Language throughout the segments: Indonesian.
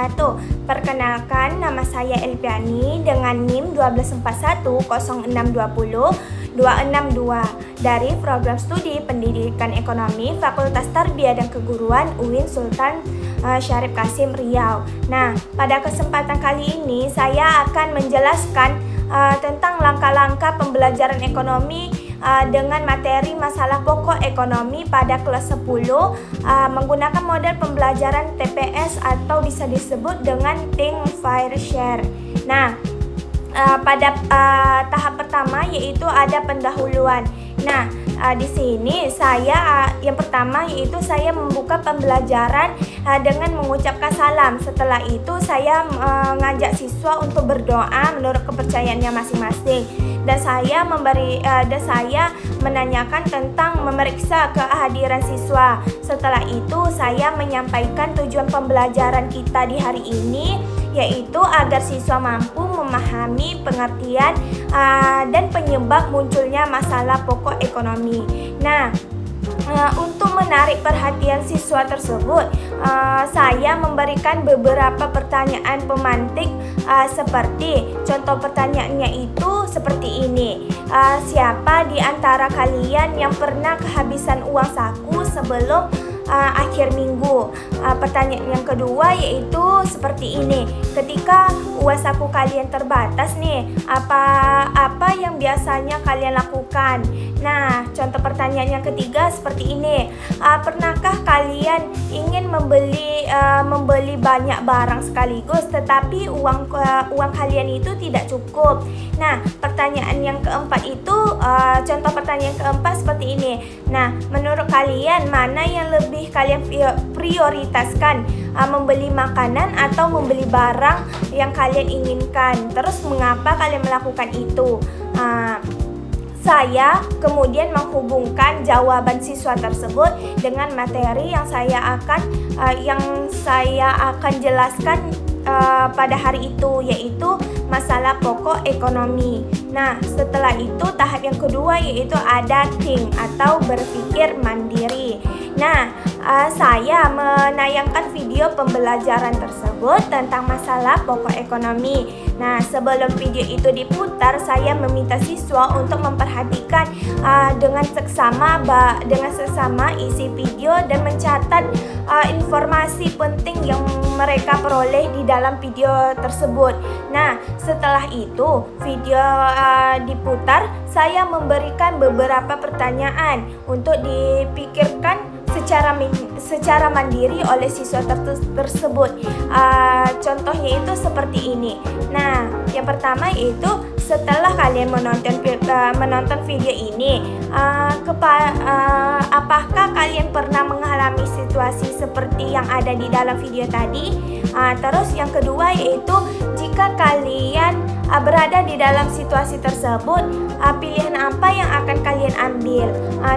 wabarakatuh. Perkenalkan, nama saya Elpiani dengan NIM 12410620262 dari Program Studi Pendidikan Ekonomi Fakultas Tarbiyah dan Keguruan UIN Sultan Syarif Kasim Riau. Nah, pada kesempatan kali ini saya akan menjelaskan tentang langkah-langkah pembelajaran ekonomi dengan materi masalah pokok ekonomi pada kelas 10 menggunakan model pembelajaran TPS atau bisa disebut dengan Think, Fire, Share. Nah, pada tahap pertama yaitu ada pendahuluan. Nah, di sini saya yang pertama yaitu saya membuka pembelajaran dengan mengucapkan salam. Setelah itu saya mengajak siswa untuk berdoa menurut kepercayaannya masing-masing. Dan saya menanyakan tentang memeriksa kehadiran siswa. Setelah itu saya menyampaikan tujuan pembelajaran kita di hari ini, yaitu agar siswa mampu memahami pengertian dan penyebab munculnya masalah pokok ekonomi. Nah, untuk menarik perhatian siswa tersebut, saya memberikan beberapa pertanyaan pemantik seperti contoh pertanyaannya itu seperti ini. Siapa di antara kalian yang pernah kehabisan uang saku sebelum akhir minggu? Pertanyaan yang kedua yaitu seperti ini. Ketika uang saku kalian terbatas nih, apa yang biasanya kalian lakukan? Nah, contoh pertanyaan yang ketiga seperti ini. Pernahkah kalian ingin membeli banyak barang sekaligus tetapi uang kalian itu tidak cukup? Nah, pertanyaan yang keempat itu contoh pertanyaan keempat seperti ini. Nah, menurut kalian mana yang lebih kalian prioritaskan, membeli makanan atau membeli barang yang kalian inginkan? Terus mengapa kalian melakukan itu? Saya kemudian menghubungkan jawaban siswa tersebut dengan materi yang saya akan jelaskan pada hari itu, yaitu masalah pokok ekonomi. Nah, setelah itu tahap yang kedua yaitu ada think atau berpikir mandiri. Nah, saya menayangkan video pembelajaran tersebut tentang masalah pokok ekonomi. Nah, sebelum video itu diputar, saya meminta siswa untuk memperhatikan dengan seksama isi video dan mencatat informasi penting yang mereka peroleh di dalam video tersebut. Nah, setelah itu video diputar, saya memberikan beberapa pertanyaan untuk dipikirkan secara mandiri oleh siswa tersebut. Contohnya itu seperti ini. Nah, yang pertama yaitu setelah kalian menonton video ini, apakah kalian pernah mengalami situasi seperti yang ada di dalam video tadi? Terus yang kedua yaitu jika kalian berada di dalam situasi tersebut, pilihan apa yang akan kalian ambil?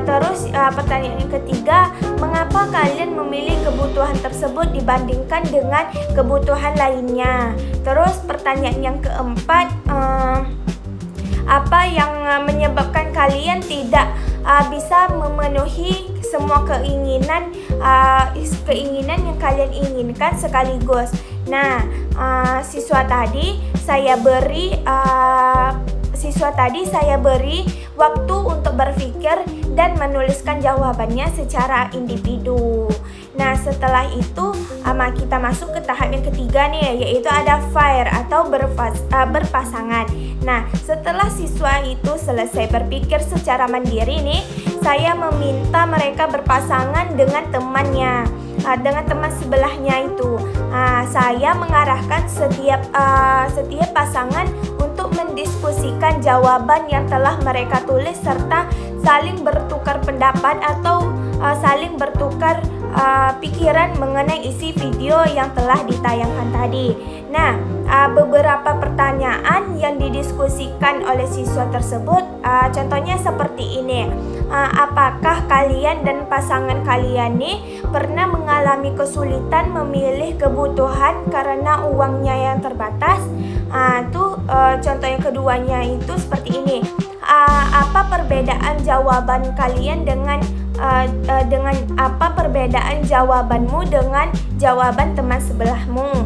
Terus pertanyaan yang ketiga, mengapa kalian memilih kebutuhan tersebut dibandingkan dengan kebutuhan lainnya? Terus pertanyaan yang keempat, apa yang menyebabkan kalian tidak bisa memenuhi semua keinginan yang kalian inginkan sekaligus? Nah, siswa tadi saya beri waktu untuk berpikir dan menuliskan jawabannya secara individu. Nah, setelah itu kita masuk ke tahap yang ketiga nih, yaitu ada fire atau berpasangan. Nah, setelah siswa itu selesai berpikir secara mandiri nih, saya meminta mereka berpasangan dengan temannya, dengan teman sebelahnya itu. Saya mengarahkan setiap pasangan untuk mendiskusikan jawaban yang telah mereka tulis serta saling bertukar pendapat atau saling bertukar pikiran mengenai isi video yang telah ditayangkan tadi. Nah, beberapa pertanyaan yang didiskusikan oleh siswa tersebut contohnya seperti ini. Apakah kalian dan pasangan kalian nih pernah mengalami kesulitan memilih kebutuhan karena uangnya yang terbatas? Contoh yang keduanya itu seperti ini. Apa perbedaan jawaban kalian dengan apa perbedaan jawabanmu dengan jawaban teman sebelahmu?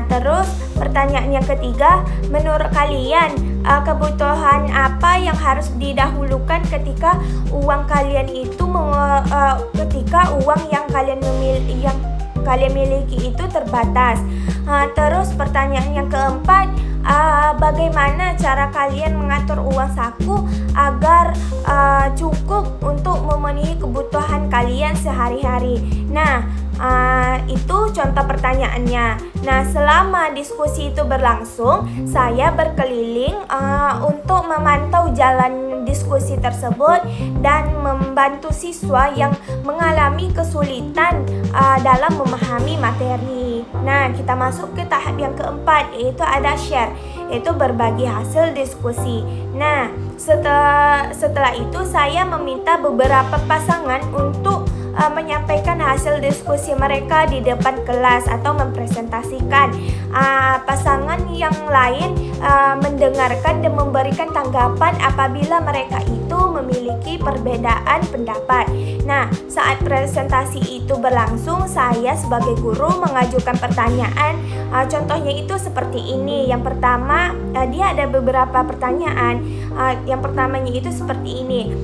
Terus pertanyaan yang ketiga, menurut kalian kebutuhan apa yang harus didahulukan ketika uang kalian itu ketika uang yang kalian miliki itu terbatas. Terus pertanyaan yang keempat, bagaimana cara kalian mengatur uang saku agar cukup untuk memenuhi kebutuhan kalian sehari-hari. Nah, itu contoh pertanyaannya. Nah, selama diskusi itu berlangsung, saya berkeliling untuk memantau jalan diskusi tersebut dan membantu siswa yang mengalami kesulitan dalam memahami materi. Nah, kita masuk ke tahap yang keempat, yaitu ada share, yaitu berbagi hasil diskusi. Nah, setelah itu saya meminta beberapa pasangan untuk menyampaikan hasil diskusi mereka di depan kelas atau mempresentasikan. Pasangan yang lain mendengarkan dan memberikan tanggapan apabila mereka itu memiliki perbedaan pendapat. Nah, saat presentasi itu berlangsung, saya sebagai guru mengajukan pertanyaan. Contohnya itu seperti ini. Yang pertama, dia ada beberapa pertanyaan. Yang pertamanya itu seperti ini.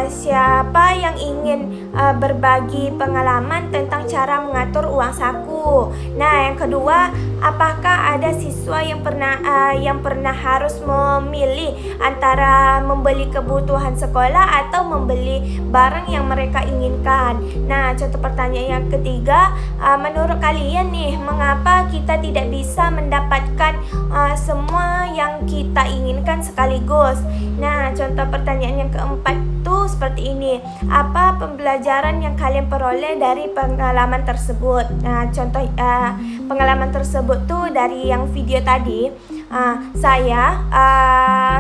Siapa yang ingin berbagi pengalaman tentang cara mengatur uang saku? Nah, yang kedua, apakah ada siswa yang pernah harus memilih antara membeli kebutuhan sekolah atau membeli barang yang mereka inginkan? Nah, contoh pertanyaan yang ketiga, menurut kalian nih, mengapa kita tidak bisa mendapatkan semua yang kita inginkan sekaligus? Nah, contoh pertanyaan yang keempat itu seperti ini. Apa pembelajaran yang kalian peroleh dari pengalaman tersebut? Nah, contoh pengalaman tersebut tuh dari yang video tadi. Saya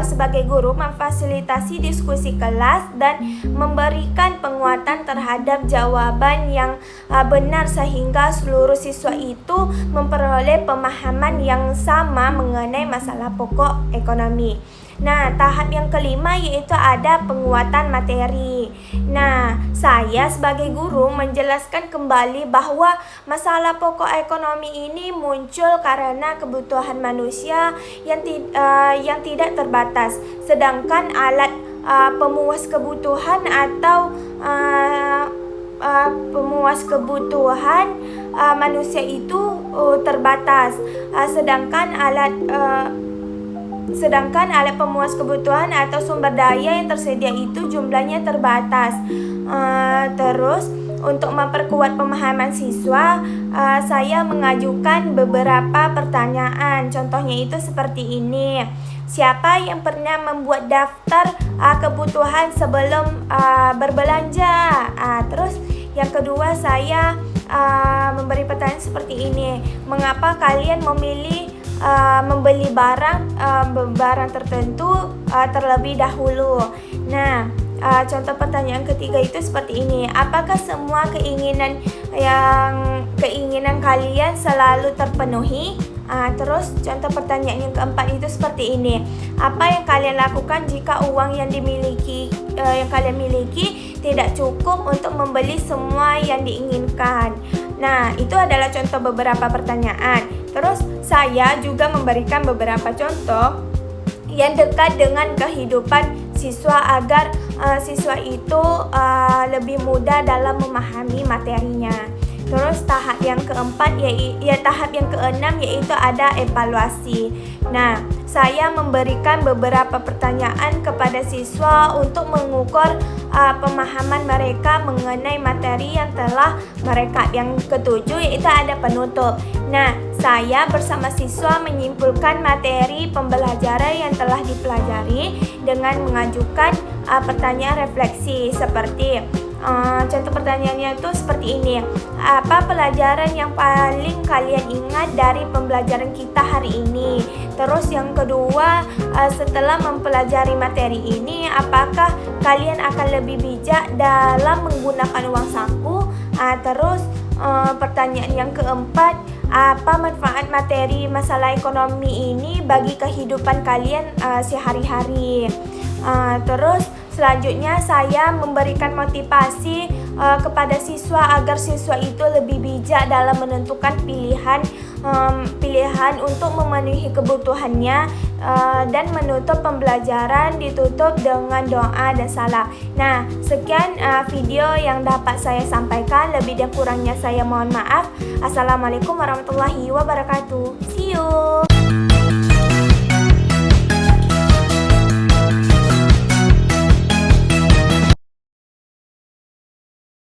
sebagai guru memfasilitasi diskusi kelas dan memberikan penguatan terhadap jawaban yang benar sehingga seluruh siswa itu memperoleh pemahaman yang sama mengenai masalah pokok ekonomi. Nah, tahap yang kelima yaitu ada penguatan materi. Nah, saya sebagai guru menjelaskan kembali bahwa masalah pokok ekonomi ini muncul karena kebutuhan manusia yang tidak terbatas. Sedangkan alat pemuas kebutuhan atau pemuas kebutuhan manusia itu terbatas. Sedangkan alat pemuas kebutuhan atau sumber daya yang tersedia itu jumlahnya terbatas. Terus untuk memperkuat pemahaman siswa, saya mengajukan beberapa pertanyaan. Contohnya itu seperti ini. Siapa yang pernah membuat daftar kebutuhan sebelum berbelanja? Terus yang kedua, saya memberi pertanyaan seperti ini. Mengapa kalian memilih membeli barang tertentu terlebih dahulu? Nah, contoh pertanyaan ketiga itu seperti ini. Apakah semua keinginan kalian selalu terpenuhi? Terus contoh pertanyaan yang keempat itu seperti ini. Apa yang kalian lakukan jika uang yang kalian miliki tidak cukup untuk membeli semua yang diinginkan? Nah, itu adalah contoh beberapa pertanyaan. Terus saya juga memberikan beberapa contoh yang dekat dengan kehidupan siswa agar siswa itu lebih mudah dalam memahami materinya. Terus tahap yang keempat tahap yang keenam yaitu ada evaluasi. Nah, saya memberikan beberapa pertanyaan kepada siswa untuk mengukur pemahaman mereka mengenai materi yang telah mereka. Yang ketujuh yaitu ada penutup. Nah, saya bersama siswa menyimpulkan materi pembelajaran yang telah dipelajari dengan mengajukan pertanyaan refleksi seperti contoh pertanyaannya itu seperti ini. Apa pelajaran yang paling kalian ingat dari pembelajaran kita hari ini? Terus yang kedua, setelah mempelajari materi ini, apakah kalian akan lebih bijak dalam menggunakan uang saku? Terus pertanyaan yang keempat, apa manfaat materi masalah ekonomi ini bagi kehidupan kalian sehari-hari? Terus selanjutnya saya memberikan motivasi kepada siswa agar siswa itu lebih bijak dalam menentukan pilihan pilihan untuk memenuhi kebutuhannya, dan menutup pembelajaran ditutup dengan doa dan salam. Nah, sekian video yang dapat saya sampaikan. Lebih dan kurangnya saya mohon maaf. Assalamualaikum warahmatullahi wabarakatuh. See you.